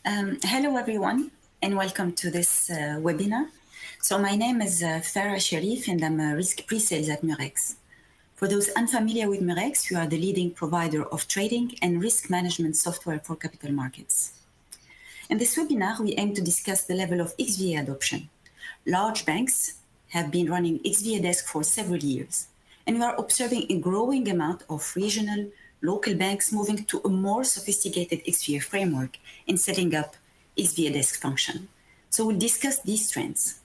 Hello, everyone, and welcome to this webinar. So my name is Farah Sharif, and I'm a risk pre-sales at Murex. For those unfamiliar with Murex, we are the leading provider of trading and risk management software for capital markets. In this webinar, we aim to discuss the level of XVA adoption. Large banks have been running XVA desk for several years, and we are observing a growing amount of regional, local banks moving to a more sophisticated XVA framework in setting up XVA desk function. So we'll discuss these trends.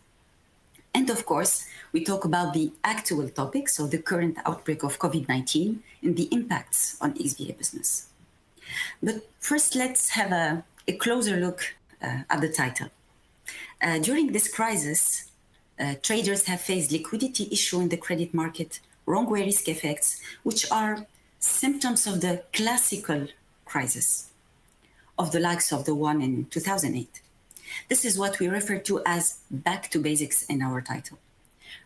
And of course, we talk about the actual topic, so the current outbreak of COVID-19 and the impacts on XVA business. But first, let's have a closer look at the title. During this crisis, traders have faced liquidity issue in the credit market, wrong way risk effects, which are symptoms of the classical crisis of the likes of the one in 2008. This is what we refer to as back to basics in our title.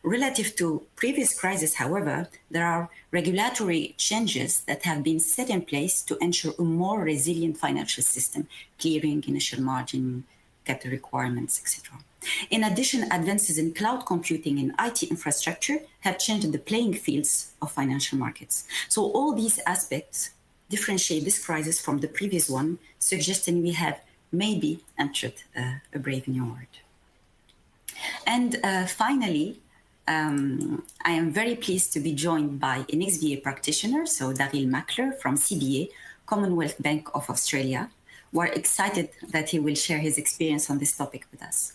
Relative to previous crises, however, there are regulatory changes that have been set in place to ensure a more resilient financial system, clearing, initial margin, capital requirements, etc. In addition, advances in cloud computing and IT infrastructure have changed the playing fields of financial markets. So all these aspects differentiate this crisis from the previous one, suggesting we have maybe entered a brave new world. And finally, I am very pleased to be joined by an XVA practitioner, so Daryl Mackler from CBA, Commonwealth Bank of Australia. We're excited that he will share his experience on this topic with us.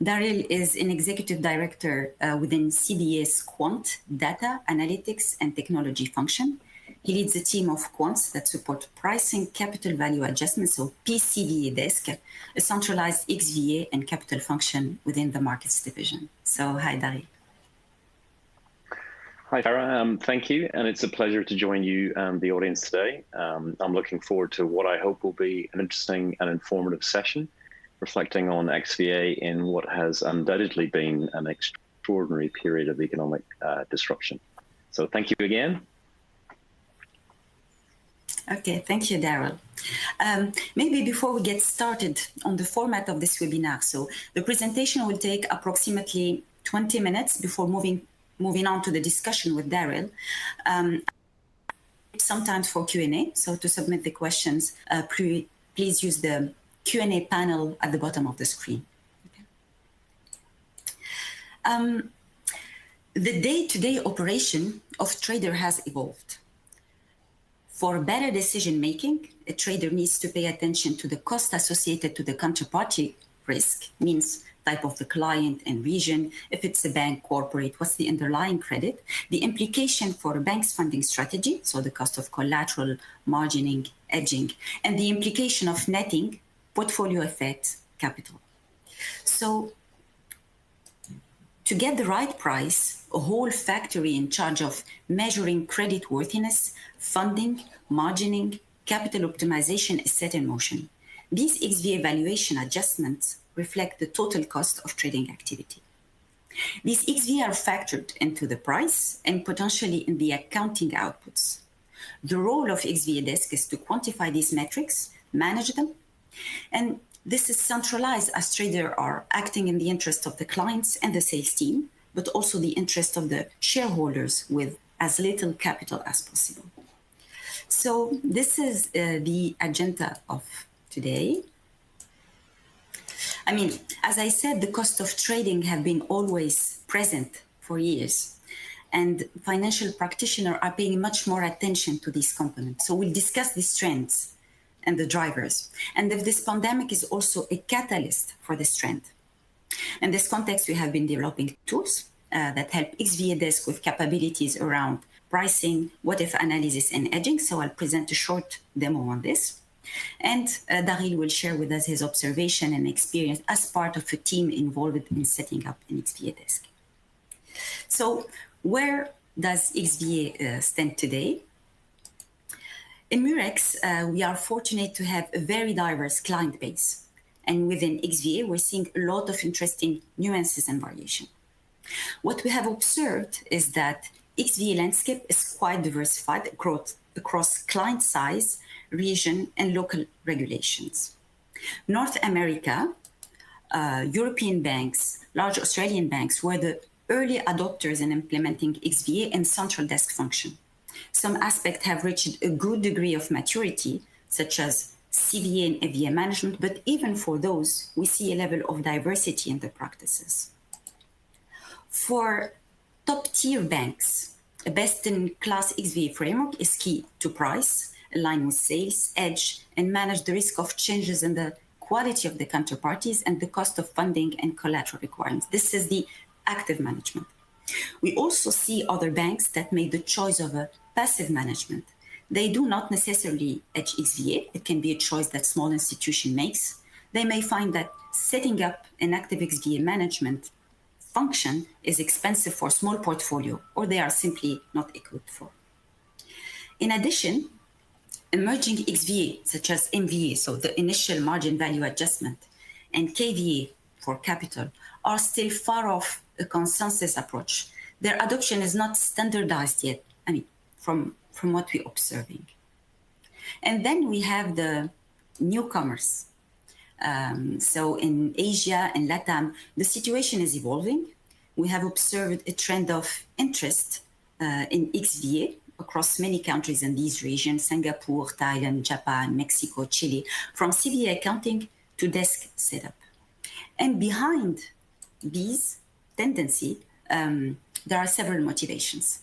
Daryl is an executive director within CBA's Quant Data, Analytics and Technology function. He leads a team of quants that support pricing capital value adjustments, so PCVA desk, a centralized XVA and capital function within the markets division. So hi, Daryl. Hi, Farah. Thank you. And it's a pleasure to join you and the audience today. I'm looking forward to what I hope will be an interesting and informative session, reflecting on XVA in what has undoubtedly been an extraordinary period of economic disruption. So thank you again. Okay, thank you, Daryl. Maybe before we get started on the format of this webinar, so the presentation will take approximately 20 minutes before moving on to the discussion with Daryl. Sometimes for Q&A, so to submit the questions, please use the Q&A panel at the bottom of the screen. Okay. The day-to-day operation of trader has evolved. For better decision-making, a trader needs to pay attention to the cost associated to the counterparty risk, means type of the client and region, if it's a bank, corporate, what's the underlying credit, the implication for a bank's funding strategy, so the cost of collateral, margining, hedging, and the implication of netting, portfolio effect, capital. So to get the right price, a whole factory in charge of measuring credit worthiness, funding, margining, capital optimization is set in motion. These XVA valuation adjustments reflect the total cost of trading activity. These XVA are factored into the price and potentially in the accounting outputs. The role of XVA desk is to quantify these metrics, manage them, and this is centralized as traders are acting in the interest of the clients and the sales team, but also the interest of the shareholders with as little capital as possible. So this is the agenda of today. I mean, as I said, the cost of trading have been always present for years, and financial practitioners are paying much more attention to these components. So we'll discuss these trends and the drivers, and if this pandemic is also a catalyst for this trend. In this context, we have been developing tools that help XVA desk with capabilities around pricing, what-if analysis, and hedging. So I'll present a short demo on this. And Daryl will share with us his observation and experience as part of a team involved in setting up an XVA desk. So where does XVA stand today? In Murex, we are fortunate to have a very diverse client base. And within XVA, we're seeing a lot of interesting nuances and variation. What we have observed is that XVA landscape is quite diversified across client size, region, and local regulations. North America, European banks, large Australian banks were the early adopters in implementing XVA and central desk function. Some aspects have reached a good degree of maturity, such as CVA and FVA management, but even for those, we see a level of diversity in the practices. For top-tier banks, a best-in-class XVA framework is key to price, align with sales, edge, and manage the risk of changes in the quality of the counterparties and the cost of funding and collateral requirements. This is the active management. We also see other banks that made the choice of a passive management. They do not necessarily edge XVA. It can be a choice that small institution makes. They may find that setting up an active XVA management function is expensive for small portfolio, or they are simply not equipped for. In addition, emerging XVA, such as MVA, so the initial margin value adjustment, and KVA for capital, are still far off a consensus approach. Their adoption is not standardized yet, from what we're observing. And then we have the newcomers. So in Asia and LATAM, the situation is evolving. We have observed a trend of interest in XVA across many countries in these regions: Singapore, Thailand, Japan, Mexico, Chile, from CVA accounting to desk setup. And behind these tendencies, there are several motivations.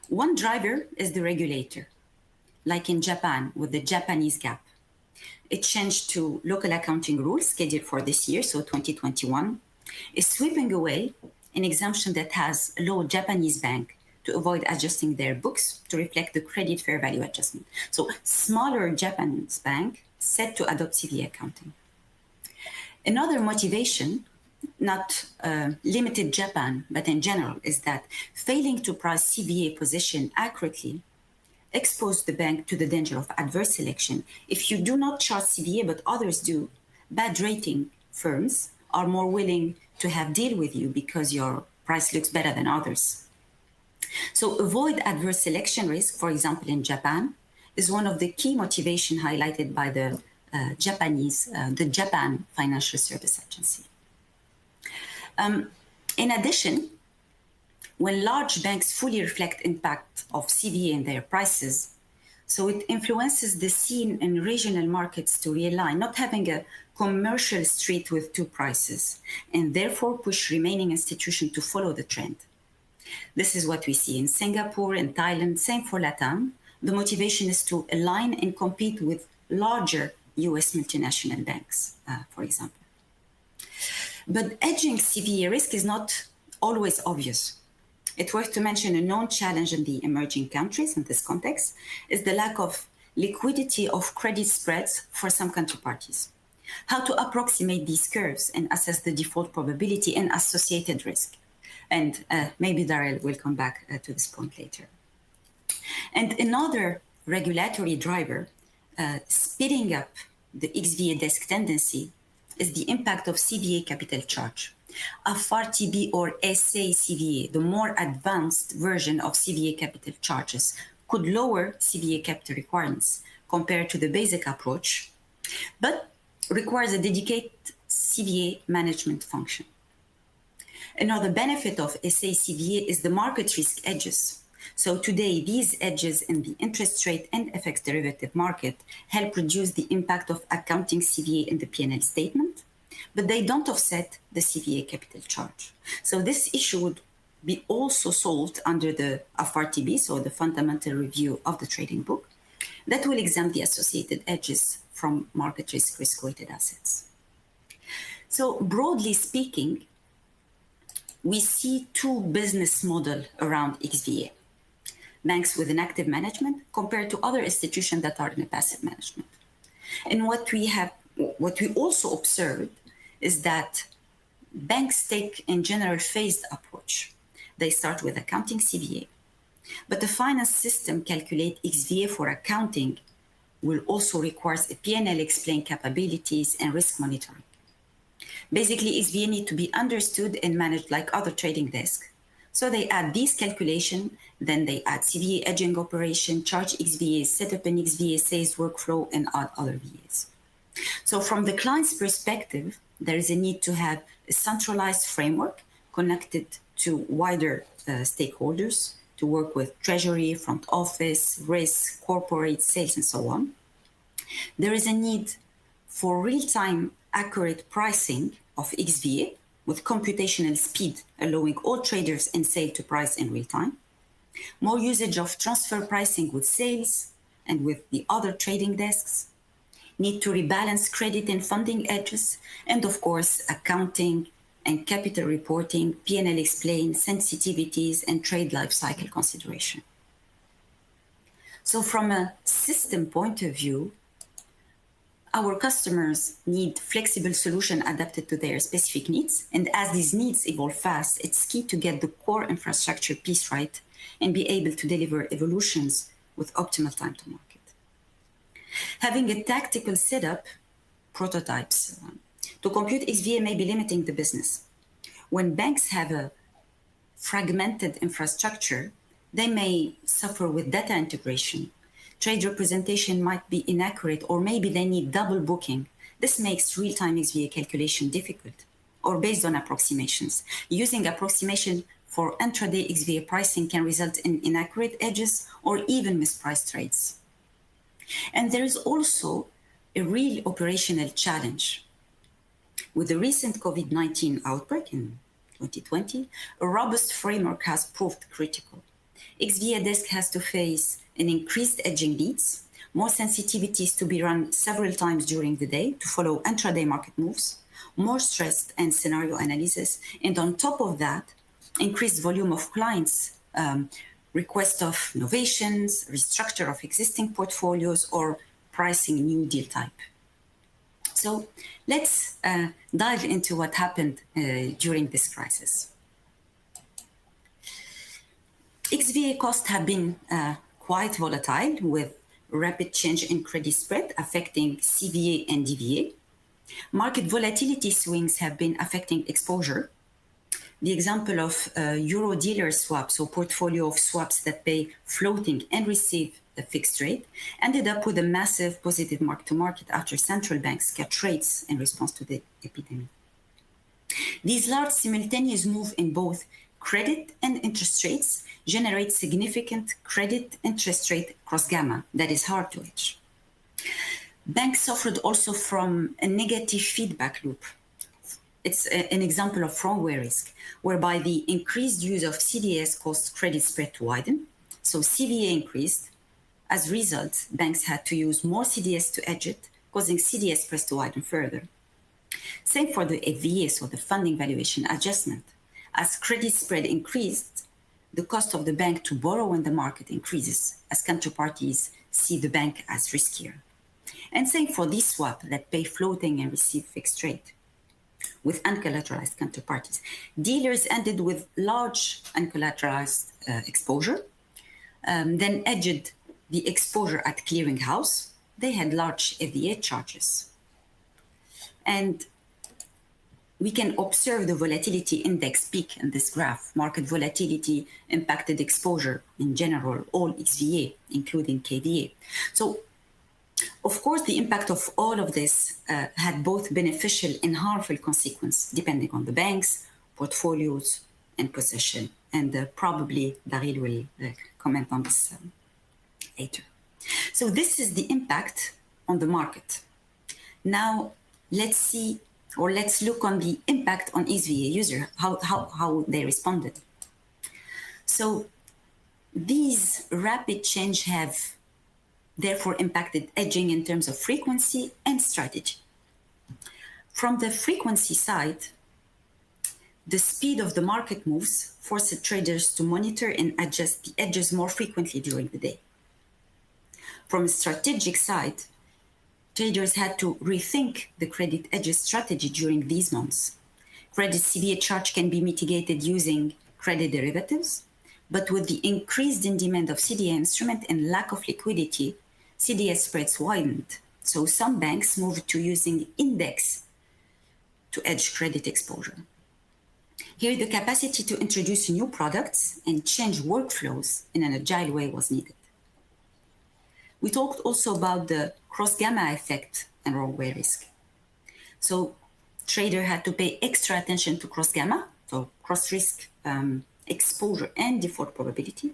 One driver is the regulator, like in Japan with the Japanese GAAP. It changed to local accounting rules scheduled for this year, so 2021, is sweeping away an exemption that has allowed Japanese bank to avoid adjusting their books to reflect the credit fair value adjustment. So smaller Japanese bank set to adopt CVA accounting. Another motivation, not limited Japan, but in general, is that failing to price CVA position accurately expose the bank to the danger of adverse selection. If you do not charge CVA, but others do, bad rating firms are more willing to have deal with you because your price looks better than others. So avoid adverse selection risk, for example, in Japan, is one of the key motivation highlighted by the Japan Financial Service Agency. In addition, when large banks fully reflect impact of CVA in their prices, so it influences the scene in regional markets to realign, not having a commercial street with two prices, and therefore push remaining institutions to follow the trend. This is what we see in Singapore and Thailand, same for LATAM. The motivation is to align and compete with larger US multinational banks, for example. But edging CVA risk is not always obvious. It's worth to mention a known challenge in the emerging countries in this context is the lack of liquidity of credit spreads for some counterparties. How to approximate these curves and assess the default probability and associated risk. And maybe Daryl will come back to this point later. And another regulatory driver speeding up the XVA desk tendency is the impact of CVA capital charge. A FRTB or SA CVA, the more advanced version of CVA capital charges, could lower CVA capital requirements compared to the basic approach, but requires a dedicated CVA management function. Another benefit of SA CVA is the market risk edges. So today, these edges in the interest rate and FX derivative market help reduce the impact of accounting CVA in the P&L statement, but they don't offset the CVA capital charge. So this issue would be also solved under the FRTB, so the Fundamental Review of the Trading Book, that will exempt the associated edges from market risk-weighted assets. So broadly speaking, we see two business models around XVA. Banks with an active management compared to other institutions that are in a passive management. And what we also observed is that banks take in general phased approach. They start with accounting CVA, but the finance system calculate XVA for accounting will also require a P&L explain capabilities and risk monitoring. Basically, XVA need to be understood and managed like other trading desks. So they add these calculations, then they add CVA edging operation, charge XVA, set up an XVA sales workflow, and add other VAs. So from the client's perspective, there is a need to have a centralized framework connected to wider stakeholders to work with treasury, front office, risk, corporate sales, and so on. There is a need for real-time accurate pricing of XVA with computational speed, allowing all traders and sales to price in real time. More usage of transfer pricing with sales and with the other trading desks. Need to rebalance credit and funding edges, and of course, accounting and capital reporting, P&L explain, sensitivities, and trade life cycle consideration. So from a system point of view, our customers need flexible solution adapted to their specific needs. And as these needs evolve fast, it's key to get the core infrastructure piece right and be able to deliver evolutions with optimal time to market. Having a tactical setup, prototypes, to compute XVA may be limiting the business. When banks have a fragmented infrastructure, they may suffer with data integration. Trade representation might be inaccurate, or maybe they need double booking. This makes real-time XVA calculation difficult, or based on approximations. Using approximation for intraday XVA pricing can result in inaccurate edges or even mispriced trades. And there is also a real operational challenge. With the recent COVID-19 outbreak in 2020, a robust framework has proved critical. XVA desk has to face an increased edging needs, more sensitivities to be run several times during the day to follow intraday market moves, more stressed and scenario analysis, and on top of that, increased volume of clients, request of innovations, restructure of existing portfolios, or pricing new deal type. So let's dive into what happened during this crisis. XVA costs have been quite volatile, with rapid change in credit spread affecting CVA and DVA. Market volatility swings have been affecting exposure. The example of euro dealer swaps, or portfolio of swaps that pay floating and receive a fixed rate, ended up with a massive positive mark-to-market after central banks cut rates in response to the epidemic. These large simultaneous moves in both credit and interest rates generate significant credit interest rate cross gamma that is hard to hedge. Banks suffered also from a negative feedback loop. It's an example of runway risk, whereby the increased use of CDS caused credit spread to widen. So CVA increased. As a result, banks had to use more CDS to hedge it, causing CDS spreads to widen further. Same for the FVA, so the funding valuation adjustment. As credit spread increased, the cost of the bank to borrow in the market increases as counterparties see the bank as riskier. And same for this swap that pay floating and receive fixed rate with uncollateralized counterparties. Dealers ended with large uncollateralized exposure, then hedged the exposure at clearinghouse. They had large FVA charges. And we can observe the volatility index peak in this graph. Market volatility impacted exposure in general, all XVA, including KVA. So, of course, the impact of all of this had both beneficial and harmful consequences, depending on the banks, portfolios, and position. And probably Daryl will comment on this later. So this is the impact on the market. Now, let's look on the impact on XVA user, how they responded. So these rapid change have therefore impacted hedging in terms of frequency and strategy. From the frequency side, the speed of the market moves forced traders to monitor and adjust the edges more frequently during the day. From a strategic side, traders had to rethink the credit edges strategy during these months. Credit CVA charge can be mitigated using credit derivatives, but with the increased in demand of CDA instrument and lack of liquidity, CDS spreads widened. So some banks moved to using index to hedge credit exposure. Here, the capacity to introduce new products and change workflows in an agile way was needed. We talked also about the cross-gamma effect and wrong-way risk. So trader had to pay extra attention to cross-gamma, so cross-risk exposure and default probability.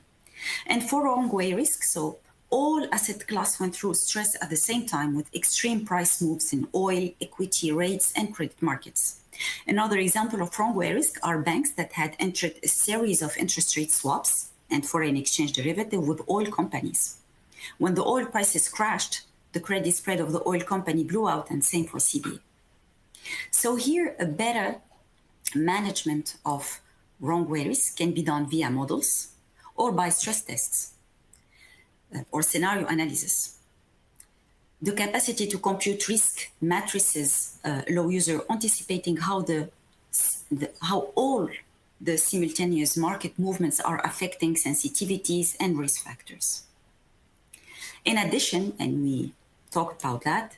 And for wrong-way risk, so all asset class went through stress at the same time with extreme price moves in oil, equity, rates, and credit markets. Another example of wrong-way risk are banks that had entered a series of interest rate swaps and foreign exchange derivative with oil companies. When the oil prices crashed, the credit spread of the oil company blew out, and same for CBA. So here, a better management of wrong-way risk can be done via models or by stress tests or scenario analysis. The capacity to compute risk matrices allow user anticipating how all the simultaneous market movements are affecting sensitivities and risk factors. In addition, and we talked about that,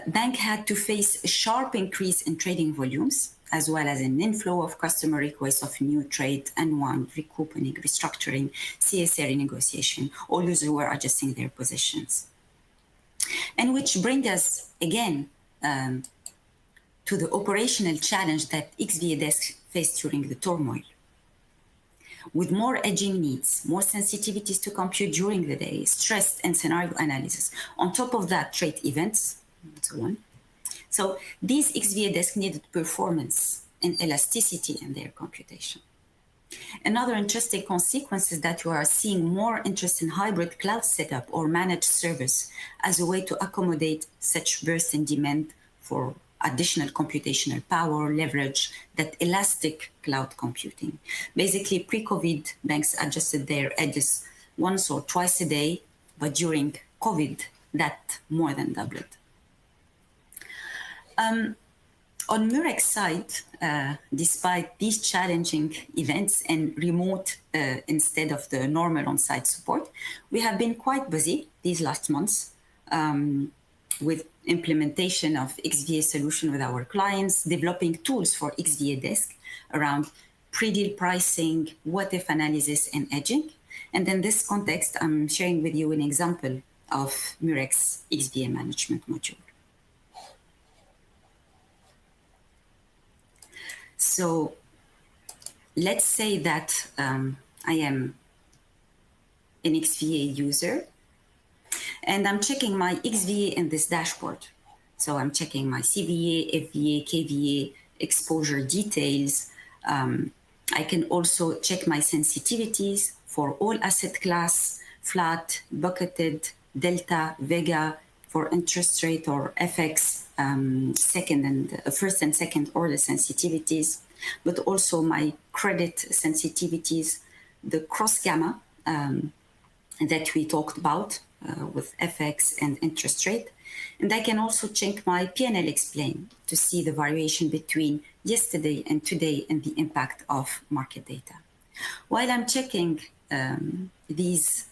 bank had to face a sharp increase in trading volumes, as well as an inflow of customer requests of new trade, unwind, recouponing, restructuring, CSA renegotiation. All users were adjusting their positions. And which brings us again to the operational challenge that XVA desk faced during the turmoil. With more edging needs, more sensitivities to compute during the day, stress and scenario analysis. On top of that, trade events, and so on. So these XVA desks needed performance and elasticity in their computation. Another interesting consequence is that you are seeing more interest in hybrid cloud setup or managed service as a way to accommodate such bursts in demand for additional computational power, leverage, that elastic cloud computing. Basically, pre-COVID, banks adjusted their edges once or twice a day, but during COVID, that more than doubled. On Murex side, despite these challenging events and remote instead of the normal on-site support, we have been quite busy these last months with implementation of XVA solution with our clients, developing tools for XVA desk around pre-deal pricing, what-if analysis, and edging. And in this context, I'm sharing with you an example of Murex XVA management module. So let's say that I am an XVA user and I'm checking my XVA in this dashboard. So I'm checking my CVA, FVA, KVA, exposure details. I can also check my sensitivities for all asset class, flat, bucketed, delta, vega, for interest rate or FX, first and second order sensitivities, but also my credit sensitivities, the cross gamma that we talked about with FX and interest rate. And I can also check my P&L explain to see the variation between yesterday and today and the impact of market data. While I'm checking these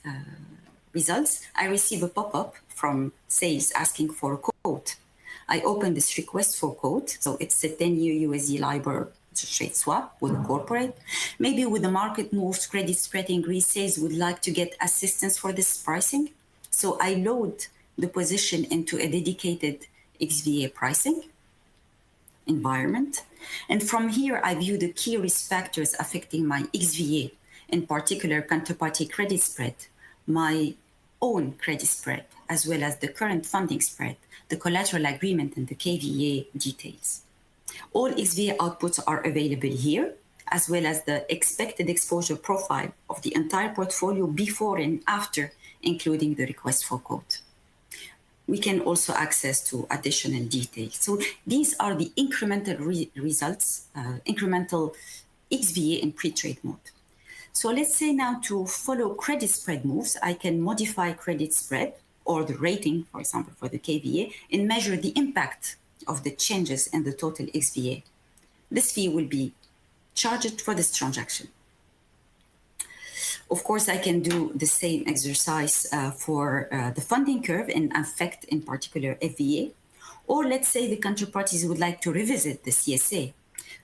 results, I receive a pop-up from sales asking for a quote. I open this request for quote. So it's a 10-year USD LIBOR interest rate swap with a corporate. Maybe with the market moves, credit spread increase, sales would like to get assistance for this pricing. So I load the position into a dedicated XVA pricing environment. And from here, I view the key risk factors affecting my XVA, in particular counterparty credit spread, my own credit spread, as well as the current funding spread, the collateral agreement, and the KVA details. All XVA outputs are available here, as well as the expected exposure profile of the entire portfolio before and after, including the request for quote. We can also access to additional details. So these are the incremental results, incremental XVA in pre-trade mode. So let's say now to follow credit spread moves, I can modify credit spread or the rating, for example, for the KVA, and measure the impact of the changes in the total XVA. This fee will be charged for this transaction. Of course, I can do the same exercise for the funding curve and affect in particular FVA. Or let's say the counterparties would like to revisit the CSA.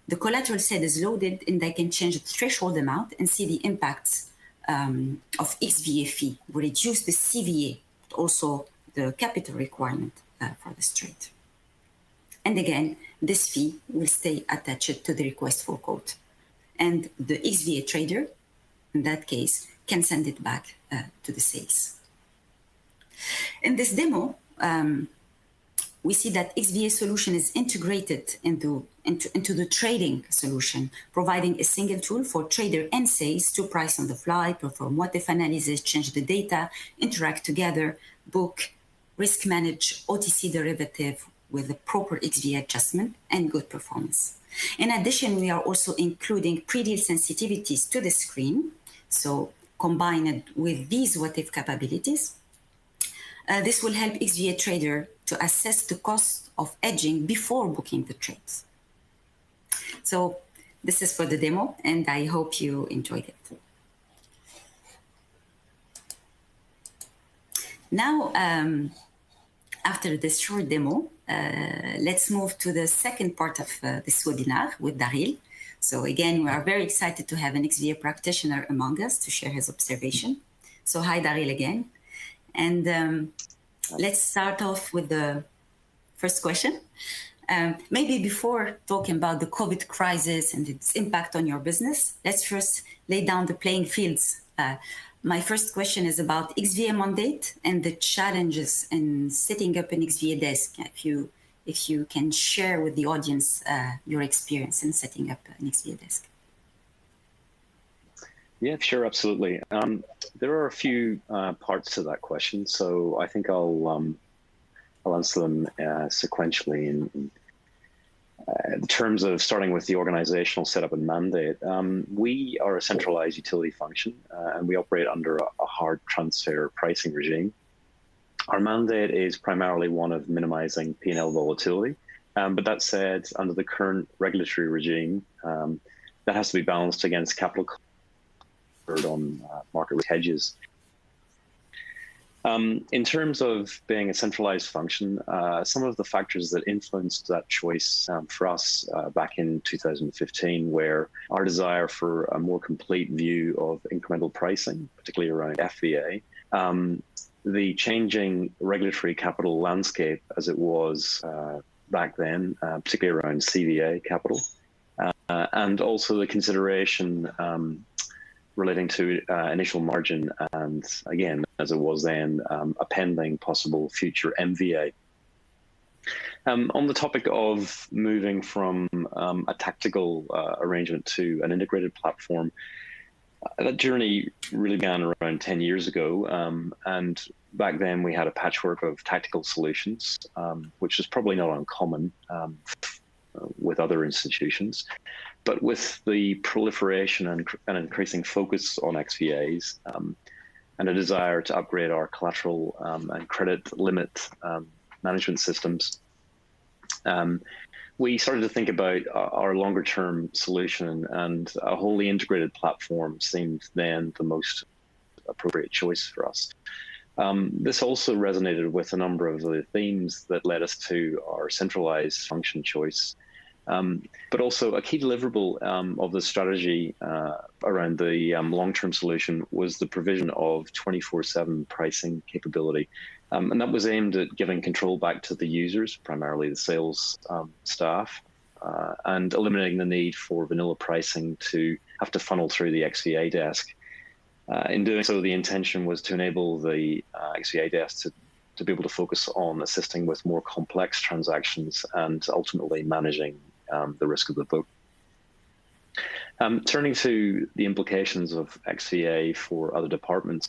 The collateral set is loaded and I can change the threshold amount and see the impacts of XVA fee. We reduce the CVA, but also the capital requirement for this trade. And again, this fee will stay attached to the request for quote. And the XVA trader, in that case, can send it back to the sales. In this demo, we see that XVA solution is integrated into the trading solution, providing a single tool for trader and sales to price on the fly, perform what-if analysis, change the data, interact together, book, risk manage OTC derivative with the proper XVA adjustment and good performance. In addition, we are also including pre-deal sensitivities to the screen. So combined with these what-if capabilities, this will help XVA trader to assess the cost of hedging before booking the trades. So this is for the demo, and I hope you enjoyed it. Now, after this short demo, let's move to the second part of this webinar with Daryl. So again, we are very excited to have an XVA practitioner among us to share his observation. So hi, Daryl again. And let's start off with the first question. Maybe before talking about the COVID crisis and its impact on your business, let's first lay down the playing fields. My first question is about XVA mandate and the challenges in setting up an XVA desk. If you can share with the audience your experience in setting up an XVA desk. Yeah, sure, absolutely. There are a few parts to that question, so I think I'll answer them sequentially in terms of starting with the organizational setup and mandate. We are a centralized utility function, and we operate under a hard transfer pricing regime. Our mandate is primarily one of minimizing P&L volatility, but that said, under the current regulatory regime, that has to be balanced against capital on market risk hedges. In terms of being a centralized function, some of the factors that influenced that choice for us back in 2015 were our desire for a more complete view of incremental pricing, particularly around FVA, the changing regulatory capital landscape as it was back then, particularly around CVA capital, and also the consideration relating to initial margin and, again, as it was then, a pending possible future MVA. On the topic of moving from a tactical arrangement to an integrated platform, that journey really began around 10 years ago. And back then we had a patchwork of tactical solutions, which is probably not uncommon with other institutions. But with the proliferation and increasing focus on XVAs and a desire to upgrade our collateral and credit limit management systems, we started to think about our longer term solution, and a wholly integrated platform seemed then the most appropriate choice for us. This also resonated with a number of the themes that led us to our centralized function choice. But also a key deliverable of the strategy around the long-term solution was the provision of 24/7 pricing capability. And that was aimed at giving control back to the users, primarily the sales staff, and eliminating the need for vanilla pricing to have to funnel through the XVA desk. In doing so, the intention was to enable the XVA desk to be able to focus on assisting with more complex transactions and ultimately managing the risk of the book. Turning to the implications of XVA for other departments,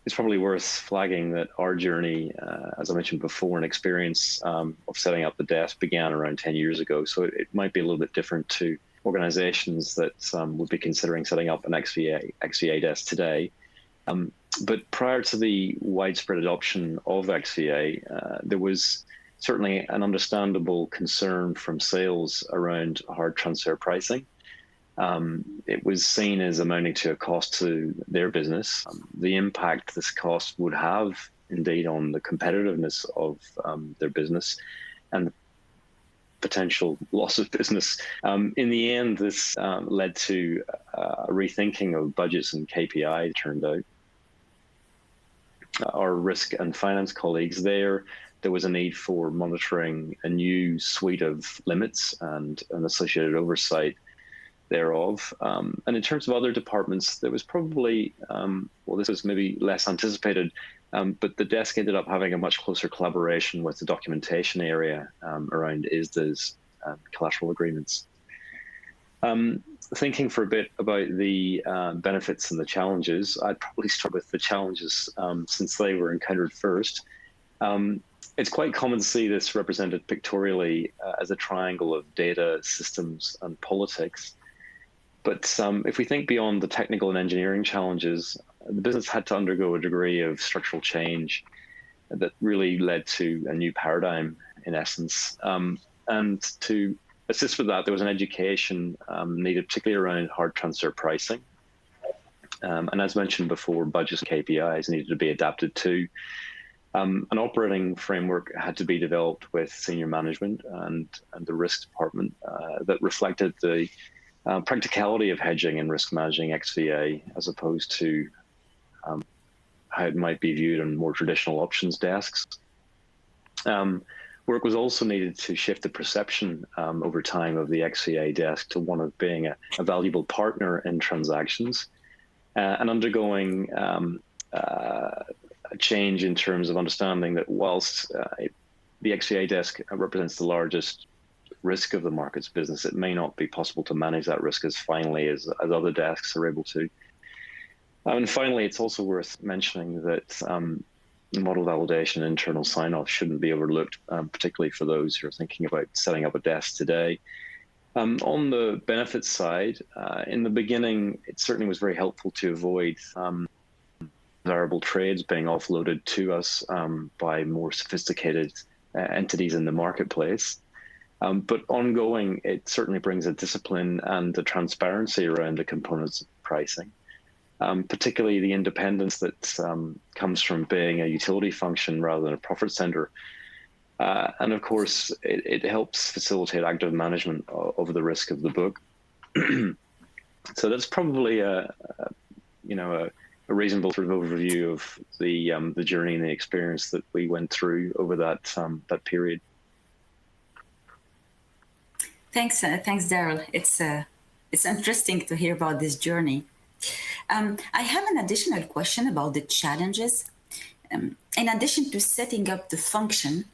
it's probably worth flagging that our journey, as I mentioned before, an experience of setting up the desk began around 10 years ago. So it might be a little bit different to organizations that would be considering setting up an XVA desk today. But prior to the widespread adoption of XVA, there was certainly an understandable concern from sales around hard transfer pricing. It was seen as amounting to a cost to their business. The impact this cost would have indeed on the competitiveness of their business and the potential loss of business. In the end, this led to a rethinking of budgets and KPIs, it turned out. our risk and finance colleagues, there was a need for monitoring a new suite of limits and an associated oversight thereof. And in terms of other departments, there was probably, well, this was maybe less anticipated, but the desk ended up having a much closer collaboration with the documentation area around ISDA's collateral agreements. Thinking for a bit about the benefits and the challenges, I'd probably start with the challenges since they were encountered first. It's quite common to see this represented pictorially as a triangle of data, systems, and politics. But if we think beyond the technical and engineering challenges, the business had to undergo a degree of structural change that really led to a new paradigm, in essence. And to assist with that, there was an education needed, particularly around hard transfer pricing. And as mentioned before, budgets and KPIs needed to be adapted to. An operating framework had to be developed with senior management and the risk department that reflected the practicality of hedging and risk managing XVA as opposed to how it might be viewed on more traditional options desks. Work was also needed to shift the perception over time of the XVA desk to one of being a valuable partner in transactions and undergoing a change in terms of understanding that whilst the XVA desk represents the largest risk of the markets business, it may not be possible to manage that risk as finely as other desks are able to. And finally, it's also worth mentioning that model validation and internal sign-off shouldn't be overlooked, particularly for those who are thinking about setting up a desk today. On the benefits side, in the beginning, it certainly was very helpful to avoid desirable trades being offloaded to us by more sophisticated entities in the marketplace. But ongoing, it certainly brings a discipline and a transparency around the components of pricing. Particularly the independence that comes from being a utility function rather than a profit center. And of course, it helps facilitate active management of the risk of the book. So that's probably a reasonable sort of overview of the journey and the experience that we went through over that period. Thanks, Daryl. It's interesting to hear about this journey. I have an additional question about the challenges. In addition to setting up the function,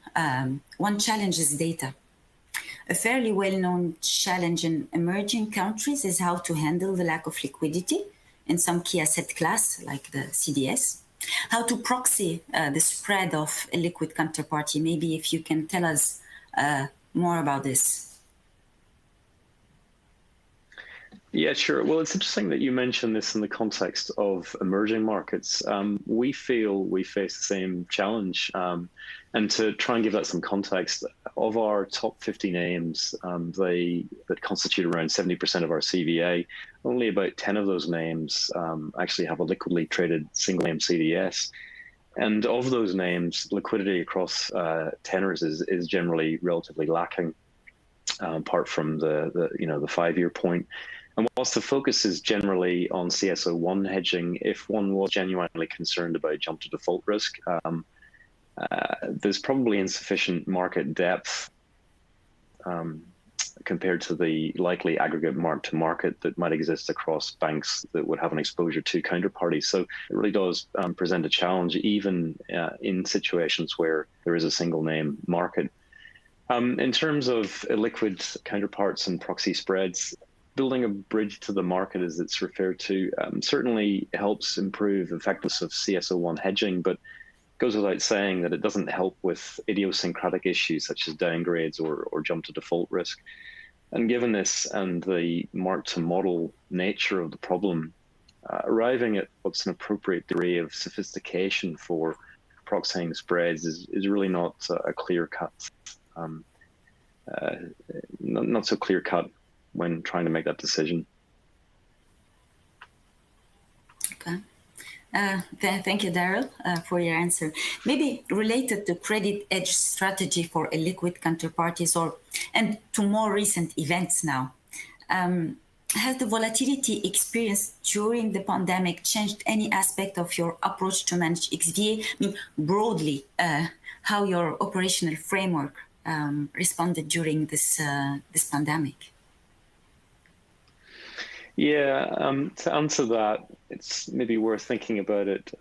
one challenge is data. A fairly well-known challenge in emerging countries is how to handle the lack of liquidity in some key asset class, like the CDS. How to proxy the spread of a liquid counterparty. Maybe if you can tell us more about this. Yeah, sure. Well, it's interesting that you mentioned this in the context of emerging markets. We feel we face the same challenge. And to try and give that some context, of our top 50 names that constitute around 70% of our CVA, only about 10 of those names actually have a liquidly traded single name CDS. And of those names, liquidity across tenors is generally relatively lacking, apart from the 5-year point. And whilst the focus is generally on CSO1 hedging, if one was genuinely concerned about jump to default risk, there's probably insufficient market depth compared to the likely aggregate mark to market that might exist across banks that would have an exposure to counterparties. So it really does present a challenge, even in situations where there is a single name market. In terms of illiquid counterparts and proxy spreads, building a bridge to the market, as it's referred to, certainly helps improve effectiveness of CSO1 hedging, but goes without saying that it doesn't help with idiosyncratic issues such as downgrades or jump to default risk. And given this and the mark-to-model nature of the problem, arriving at what's an appropriate degree of sophistication for proxying spreads is really not a clear-cut, not so clear-cut when trying to make that decision. Okay. Thank you, Daryl, for your answer. Maybe related to credit edge strategy for illiquid counterparties and to more recent events now. has the volatility experienced during the pandemic changed any aspect of your approach to manage XVA? I mean, broadly, how your operational framework responded during this pandemic? Yeah, to answer that, it's maybe worth thinking about it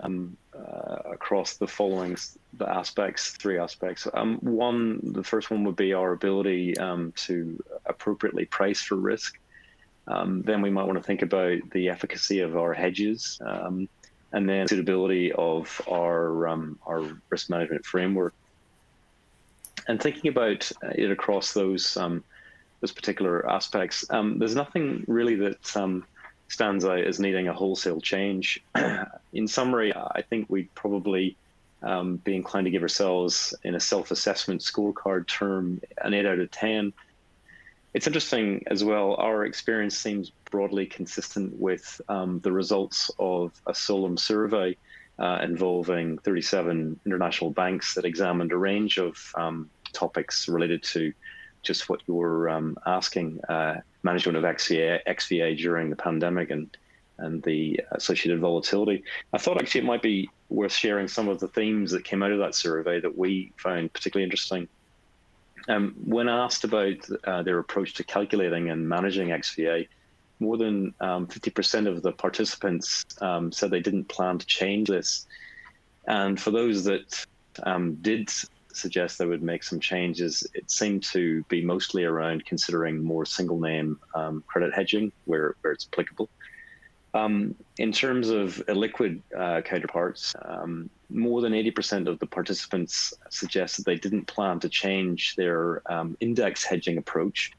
across the following aspects, three aspects. The first one would be our ability to appropriately price for risk. Then we might want to think about the efficacy of our hedges, and then suitability of our risk management framework. And thinking about it across those particular aspects, there's nothing really that stands out as needing a wholesale change. In summary, I think we'd probably be inclined to give ourselves, in a self-assessment scorecard term, an 8 out of 10. It's interesting as well, our experience seems broadly consistent with the results of a Solum survey involving 37 international banks that examined a range of topics related to just what you were asking, management of XVA during the pandemic and the associated volatility. I thought actually it might be worth sharing some of the themes that came out of that survey that we found particularly interesting. When asked about their approach to calculating and managing XVA, more than 50% of the participants said they didn't plan to change this. And for those that did suggest they would make some changes, it seemed to be mostly around considering more single name credit hedging where it's applicable. In terms of illiquid counterparts, more than 80% of the participants suggested they didn't plan to change their index hedging approach,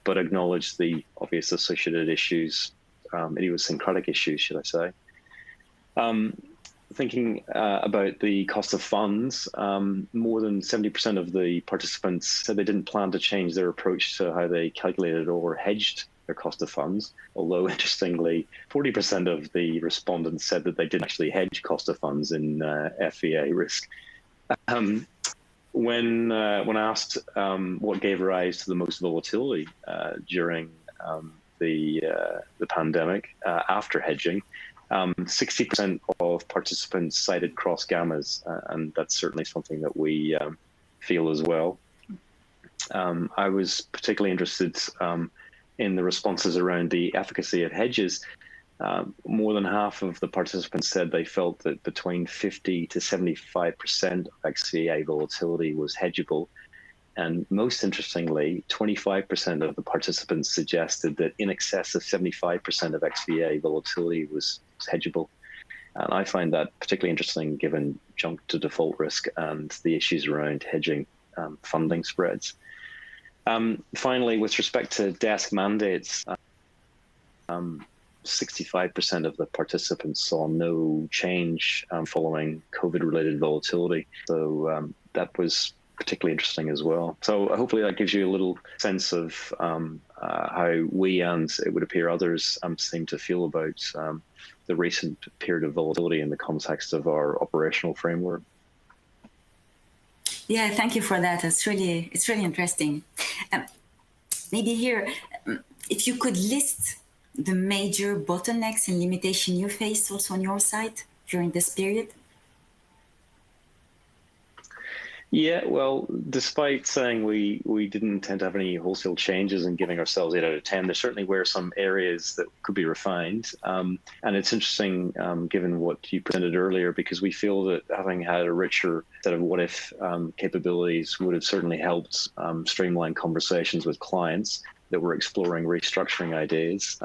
but acknowledged the obvious associated issues, idiosyncratic issues, should I say. Thinking about the cost of funds, more than 70% of the participants said they didn't plan to change their approach to how they calculated or hedged their cost of funds, although interestingly, 40% of the respondents said that they didn't actually hedge cost of funds in FVA risk. When asked what gave rise to the most volatility during the pandemic after hedging, 60% of participants cited cross gammas, and that's certainly something that we feel as well. I was particularly interested in the responses around the efficacy of hedges. More than half of the participants said they felt that between 50 to 75% of XVA volatility was hedgeable. And most interestingly, 25% of the participants suggested that in excess of 75% of XVA volatility was hedgeable. And I find that particularly interesting given junk to default risk and the issues around hedging funding spreads. Finally, with respect to desk mandates, 65% of the participants saw no change following COVID-related volatility. So that was particularly interesting as well. So hopefully that gives you a little sense of how we, and it would appear others, seem to feel about the recent period of volatility in the context of our operational framework. Yeah, thank you for that. It's really interesting. Maybe here, if you could list the major bottlenecks and limitation you faced also on your side during this period. Yeah, well, despite saying we didn't intend to have any wholesale changes and giving ourselves 8 out of 10, there certainly were some areas that could be refined. And it's interesting, given what you presented earlier, because we feel that having had a richer set of what-if capabilities would have certainly helped streamline conversations with clients that were exploring restructuring ideas.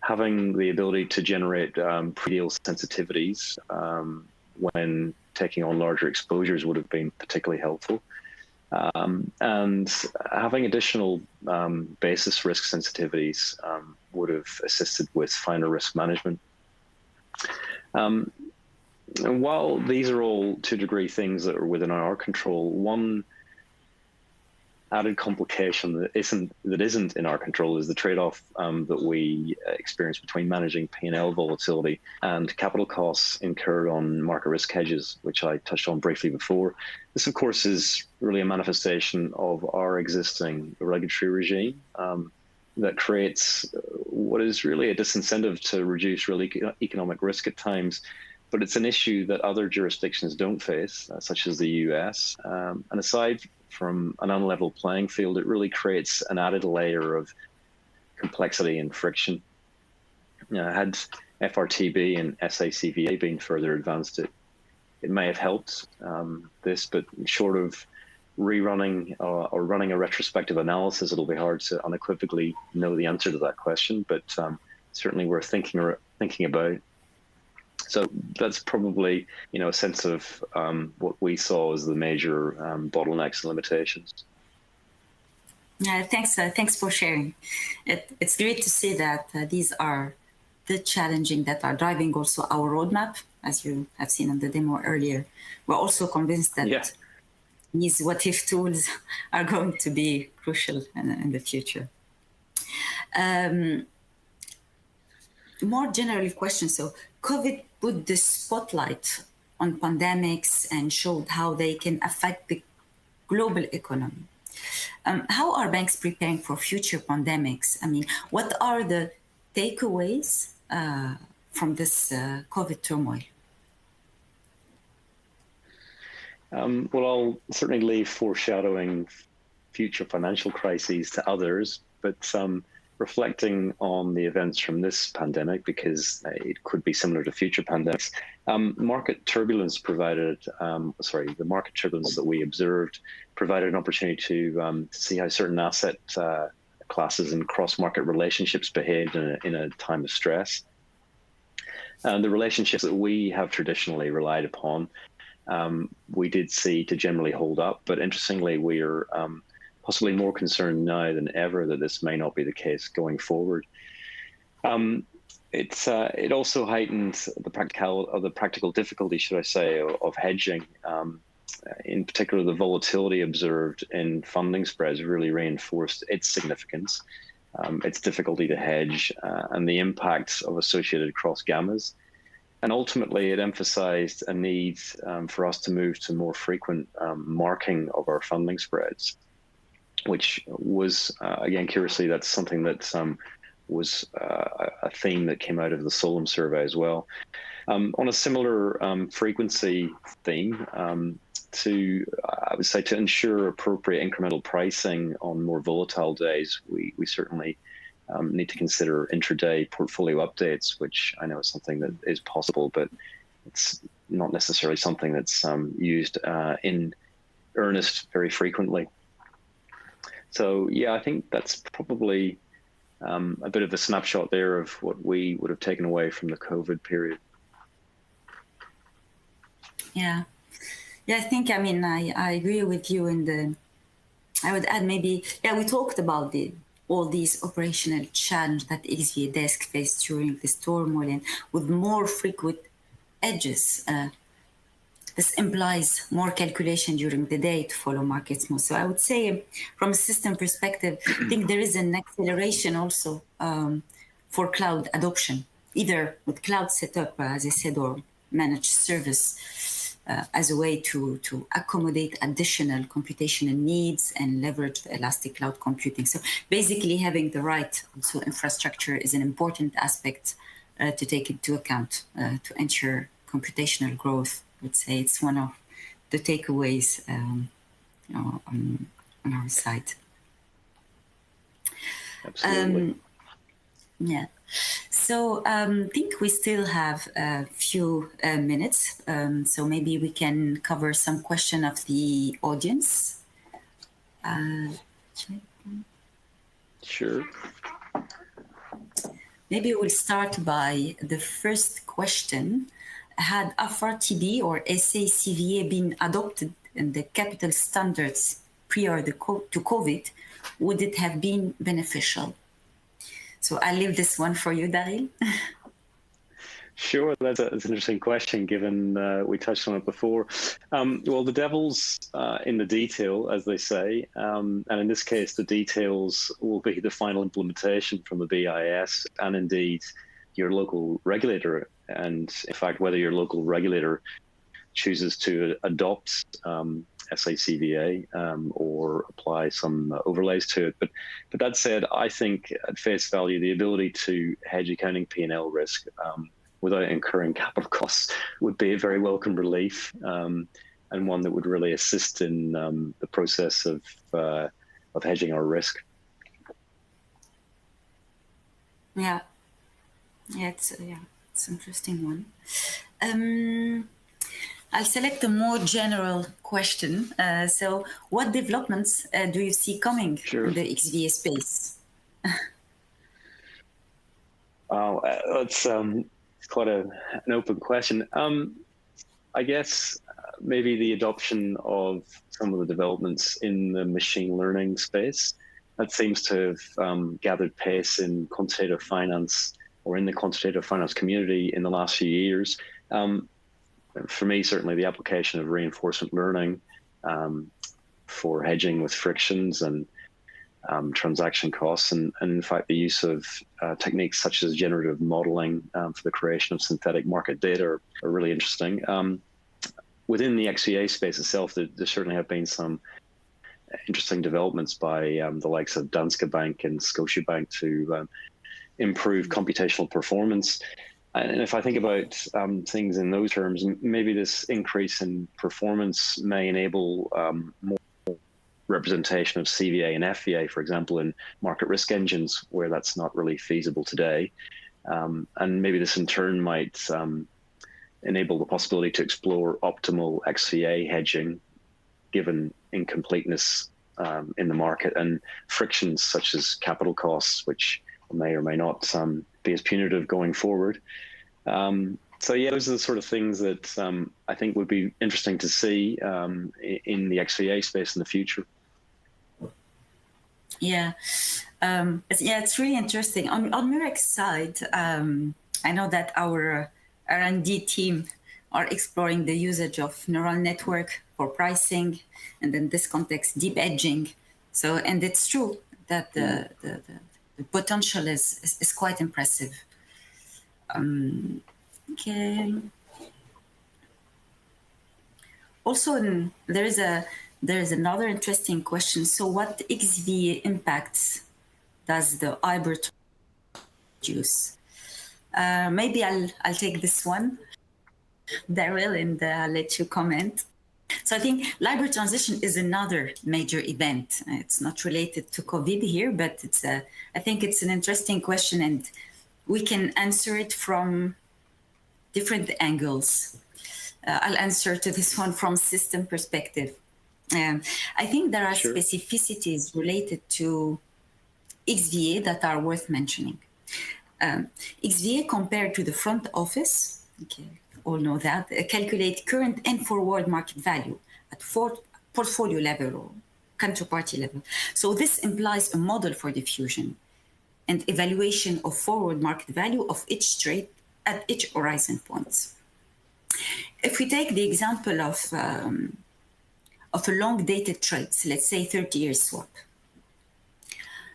Having the ability to generate pre-deal sensitivities when taking on larger exposures would have been particularly helpful. And having additional basis risk sensitivities would have assisted with finer risk management. And while these are all to a degree things that are within our control, one added complication that isn't in our control is the trade-off that we experience between managing P&L volatility and capital costs incurred on market risk hedges, which I touched on briefly before. This, of course, is really a manifestation of our existing regulatory regime. that creates what is really a disincentive to reduce real economic risk at times. But it's an issue that other jurisdictions don't face, such as the US. And aside from an unlevel playing field, it really creates an added layer of complexity and friction. Had FRTB and SACVA been further advanced, it may have helped this, but short of rerunning or running a retrospective analysis, it'll be hard to unequivocally know the answer to that question, but certainly worth thinking about. So that's probably, a sense of what we saw as the major bottlenecks and limitations. Thanks for sharing. It's great to see that these are the challenging that are driving also our roadmap, as you have seen on the demo earlier. We're also convinced that these what-if tools are going to be crucial in the future. More general question. So COVID put the spotlight on pandemics and showed how they can affect the global economy. How are banks preparing for future pandemics? I mean, what are the takeaways from this COVID turmoil? Well, I'll certainly leave foreshadowing future financial crises to others, but reflecting on the events from this pandemic, because it could be similar to future pandemics, market turbulence provided, the market turbulence that we observed provided an opportunity to see how certain asset classes and cross-market relationships behaved in a time of stress. The relationships that we have traditionally relied upon, we did see to generally hold up, but interestingly, we are possibly more concerned now than ever that this may not be the case going forward. It also heightened the practical difficulty, should I say, of hedging. In particular, the volatility observed in funding spreads really reinforced its significance, its difficulty to hedge, and the impact of associated cross gammas. And ultimately, it emphasized a need for us to move to more frequent marking of our funding spreads, which was, again, curiously, that's something that was a theme that came out of the Solem survey as well. On a similar frequency theme, I would say to ensure appropriate incremental pricing on more volatile days, we certainly need to consider intraday portfolio updates, which I know is something that is possible, but it's not necessarily something that's used in earnest very frequently. So yeah, I think that's probably a bit of a snapshot there of what we would have taken away from the COVID period. Yeah, I think, I agree with you. I would add maybe, we talked about all these operational challenges that XVA desk faced during this turmoil, and with more frequent edges. This implies more calculation during the day to follow markets more. So I would say from a system perspective, I think there is an acceleration also for cloud adoption, either with cloud setup, as I said, or managed service as a way to accommodate additional computational needs and leverage the elastic cloud computing. So basically having the right also infrastructure is an important aspect to take into account to ensure computational growth. I would say it's one of the takeaways on our side. Absolutely. So I think we still have a few minutes. So maybe we can cover some question of the audience. Sure. Maybe we'll start by the first question. Had FRTB or SACVA been adopted in the capital standards prior to COVID, would it have been beneficial? So I'll leave this one for you, Daryl. Sure, that's an interesting question, given we touched on it before. Well, the devil's in the detail, as they say, and in this case, the details will be the final implementation from the BIS and indeed your local regulator. And in fact, whether your local regulator chooses to adopt SACVA or apply some overlays to it. But that said, I think at face value, the ability to hedge accounting P&L risk without incurring capital costs would be a very welcome relief, and one that would really assist in the process of hedging our risk. Yeah, it's an interesting one. I'll select a more general question. So, what developments do you see coming in the XVA space? Wow, that's quite an open question. I guess maybe the adoption of some of the developments in the machine learning space that seems to have gathered pace in quantitative finance or in the quantitative finance community in the last few years. For me, certainly the application of reinforcement learning for hedging with frictions and transaction costs, and in fact, the use of techniques such as generative modeling for the creation of synthetic market data are really interesting. Within the XVA space itself, there certainly have been some interesting developments by the likes of Danske Bank and Scotiabank to improve computational performance. And if I think about things in those terms, maybe this increase in performance may enable more representation of CVA and FVA, for example, in market risk engines where that's not really feasible today. And maybe this in turn might enable the possibility to explore optimal XVA hedging given incompleteness in the market and frictions such as capital costs, which may or may not be as punitive going forward. So yeah, those are the sort of things that I think would be interesting to see in the XVA space in the future. Yeah, it's really interesting. On Murex side, I know that our R&D team are exploring the usage of neural network for pricing, and in this context, deep edging. So, and it's true that the potential is quite impressive. Okay. Also, there is another interesting question. So, what XVA impacts does the hybrid produce? Maybe I'll take this one, Daryl, and I'll let you comment. So I think library transition is another major event. It's not related to COVID here, but I think it's an interesting question, and we can answer it from different angles. I'll answer to this one from system perspective. I think there are specificities related to XVA that are worth mentioning. XVA compared to the front office, okay, all know that, calculate current and forward market value at portfolio level or counterparty level. So this implies a model for diffusion and evaluation of forward market value of each trade at each horizon points. If we take the example of a long-dated trades, let's say 30-year swap,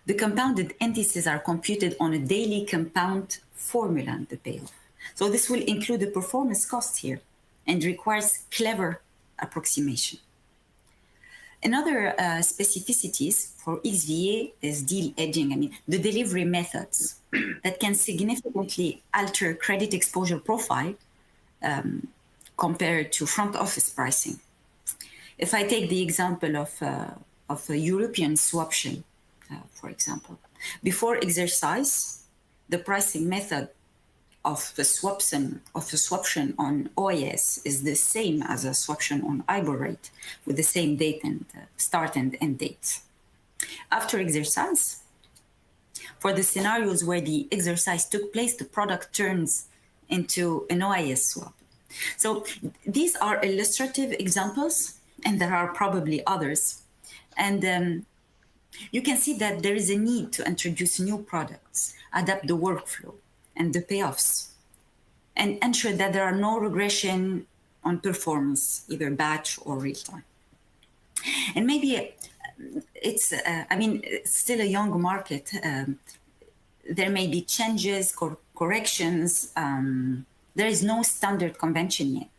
the compounded indices are computed on a daily compound formula in the payoff. So this will include the performance cost here and requires clever approximation. Another specificities for XVA is deal edging. I mean, the delivery methods that can significantly alter credit exposure profile compared to front office pricing. If I take the example of a European swaption, for example, before exercise, the pricing method of the swaption on OIS is the same as a swaption on IBOR rate with the same date and start and end dates. After exercise, for the scenarios where the exercise took place, the product turns into an OIS swap. So these are illustrative examples, and there are probably others. And you can see that there is a need to introduce new products, adapt the workflow and the payoffs, and ensure that there are no regression on performance, either batch or real time. And maybe it's still a young market. There may be changes, corrections. There is no standard convention yet.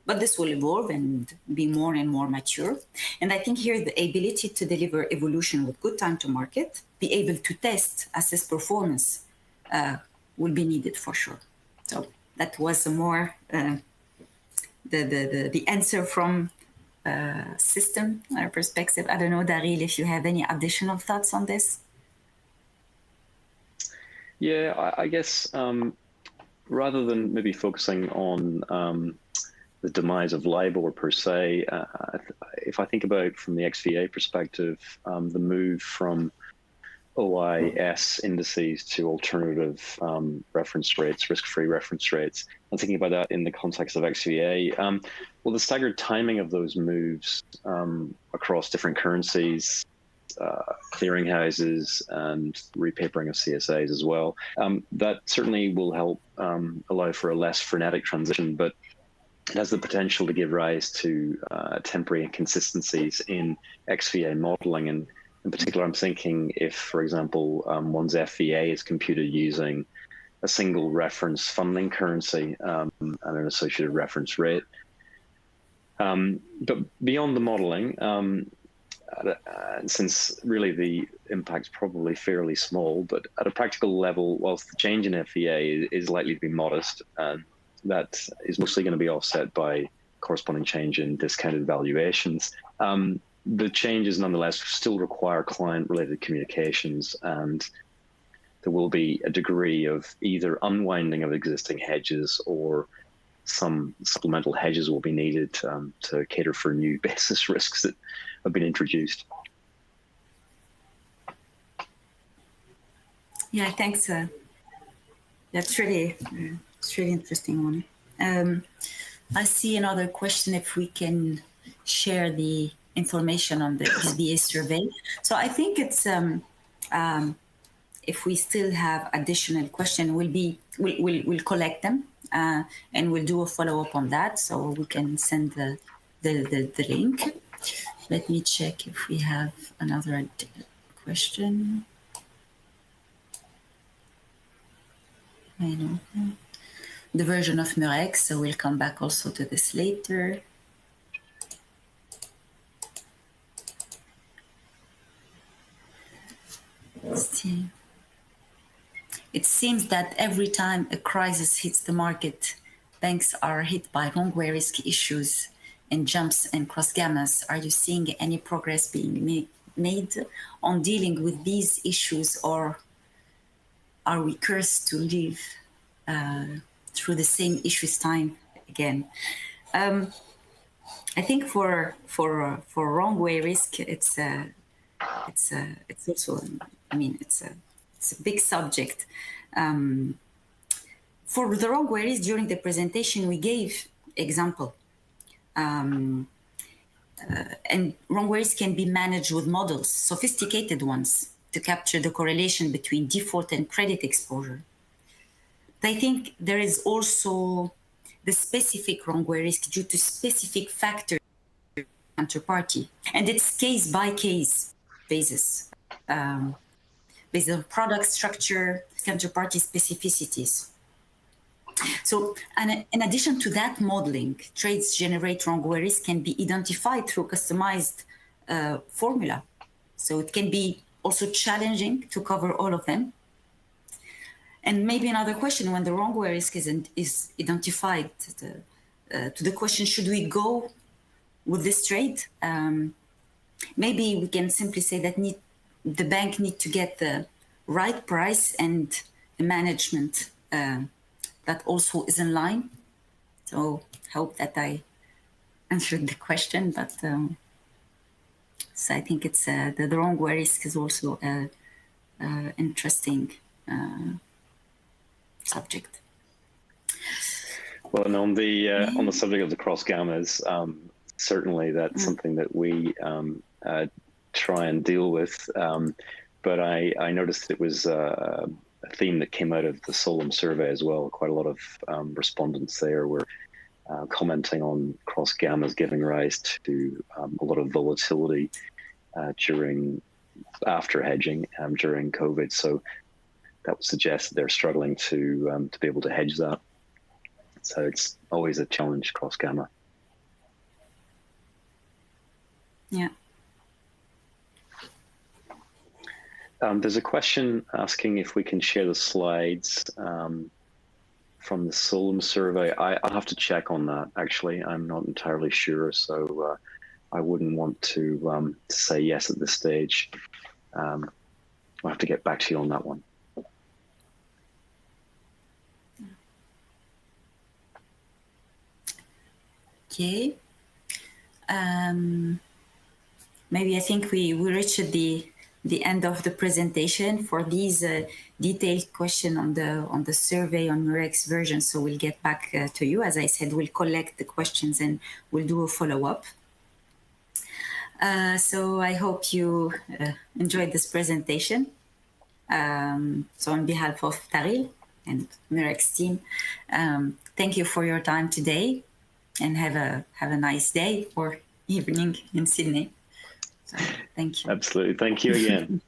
but this will evolve and be more and more mature. And I think here the ability to deliver evolution with good time to market, be able to test, assess performance, will be needed for sure. So that was a more the answer from system perspective. I don't know, Daryl, if you have any additional thoughts on this. Yeah, I guess rather than maybe focusing on the demise of LIBOR per se, if I think about from the XVA perspective, the move from OIS indices to alternative reference rates, risk-free reference rates. I'm thinking about that in the context of XVA. Well, the staggered timing of those moves across different currencies, clearinghouses, and repapering of CSAs as well, that certainly will help allow for a less frenetic transition, but it has the potential to give rise to temporary inconsistencies in XVA modeling. And in particular, I'm thinking if, for example, one's FVA is computed using a single reference funding currency and an associated reference rate. But beyond the modeling, since really the impact's probably fairly small, but at a practical level, whilst the change in FVA is likely to be modest, that is mostly going to be offset by corresponding change in discounted valuations. The changes nonetheless still require client-related communications, and there will be a degree of either unwinding of existing hedges or some supplemental hedges will be needed to cater for new basis risks that have been introduced. Yeah, thanks. That's really, it's really interesting one. I see another question if we can share the information on the XVA survey. So I think it's, if we still have additional questions, we'll collect them and we'll do a follow-up on that. So we can send the link. Let me check if we have another question. I know the version of Murex, so we'll come back also to this later. Let's see. It seems that every time a crisis hits the market, banks are hit by wrong-way risk issues and jumps and cross gammas. Are you seeing any progress being made on dealing with these issues, or are we cursed to live through the same issues time again? I think for wrong-way risk, it's also, I mean, it's a big subject. For the wrong-way risk, during the presentation, we gave example. And wrong-way risk can be managed with models, sophisticated ones, to capture the correlation between default and credit exposure. But I think there is also the specific wrong-way risk due to specific factors counterparty, and it's case-by-case basis, based on product structure, counterparty specificities. So, and in addition to that modeling, trades generate wrong-way risk can be identified through customized formula. So it can be also challenging to cover all of them. And maybe another question, when the wrong-way risk is identified, to the question, should we go with this trade? Maybe we can simply say that the bank need to get the right price and the management that also is in line. So hope that I answered the question, but so I think it's the wrong-way risk is also an interesting subject. Well, and on the subject of the cross gammas, certainly that's something that we try and deal with. But I noticed it was a theme that came out of the Solum survey as well. Quite a lot of respondents there were commenting on cross gammas giving rise to a lot of volatility after hedging during COVID. So that would suggest that they're struggling to be able to hedge that. So it's always a challenge, cross gamma. Yeah. There's a question asking if we can share the slides from the Solum survey. I'll have to check on that, actually. I'm not entirely sure, so I wouldn't want to say yes at this stage. I'll have to get back to you on that one. Okay. Maybe I think we reached the end of the presentation for these detailed question on the survey on Murex version. So we'll get back to you. As I said, we'll collect the questions and we'll do a follow-up. So I hope you enjoyed this presentation. So on behalf of Taril and Murex team, thank you for your time today, and have a nice day or evening in Sydney. So thank you. Absolutely. Thank you again.